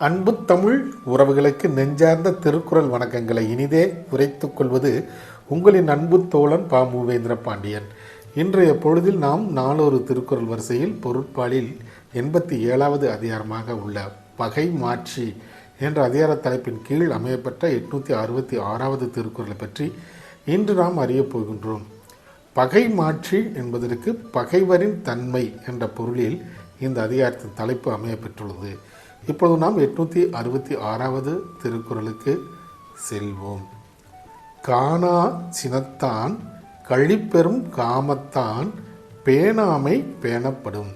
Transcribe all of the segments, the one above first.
அன்பு தமிழ் உறவுகளுக்கு நெஞ்சார்ந்த திருக்குறள் வணக்கங்களை இனிதே உரைத்துக் கொள்வது உங்களின் அன்பு தோழன் பா. மூவேந்திர பாண்டியன். இன்றைய பொழுதில் நாம் நாளொரு திருக்குறள் வரிசையில் பொருட்பாலில் 87வது அதிகாரமாக உள்ள பகை மாட்சி என்ற அதிகார தலைப்பின் கீழ் அமையப்பட்ட 866வது திருக்குறளை பற்றி இன்று நாம் அறியப் போகின்றோம். பகை மாட்சி என்பதற்கு பகைவரின் தன்மை என்ற பொருளில் இந்த அதிகாரத்தின் தலைப்பு அமையப்பெற்றுள்ளது. இப்பொழுது நாம் 866வது திருக்குறளுக்கு செல்வோம். காணா சினத்தான் கழிப்பெறும் காமத்தான் பேணாமை பேணப்படும்.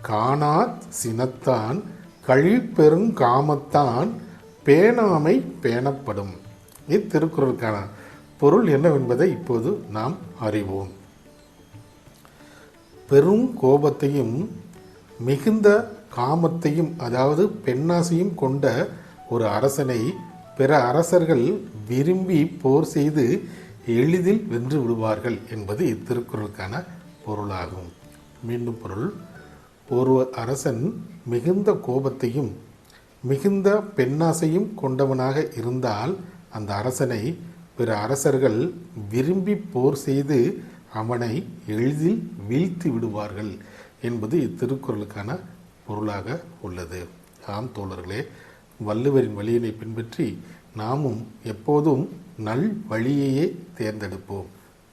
காணா சினத்தான் கழிப்பெறும் காமத்தான் பேணாமை பேணப்படும். இத்திருக்குறளுக்கான பொருள் என்னவென்பதை இப்போது நாம் அறிவோம். பெரும் கோபத்தையும் மிகுந்த காமத்தையும் அதாவது பெண்ணாசையும் கொண்ட ஒரு அரசனை பிற அரசர்கள் விரும்பி போர் செய்து எளிதில் வென்று விடுவார்கள் என்பது இத்திருக்குறளுக்கான பொருளாகும். மீண்டும் பொருள்: ஒரு அரசன் மிகுந்த கோபத்தையும் மிகுந்த பெண்ணாசையும் கொண்டவனாக இருந்தால் அந்த அரசனை பிற அரசர்கள் விரும்பி போர் செய்து அவனை எளிதில் வீழ்த்தி விடுவார்கள் என்பது இத்திருக்குறளுக்கான பொருளாக உள்ளது. ஆம் தோழர்களே, வள்ளுவரின் வழியினை பின்பற்றி நாமும் எப்போதும் நல் வழியையே தேர்ந்தெடுப்போம்.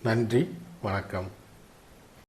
நன்றி, வணக்கம்.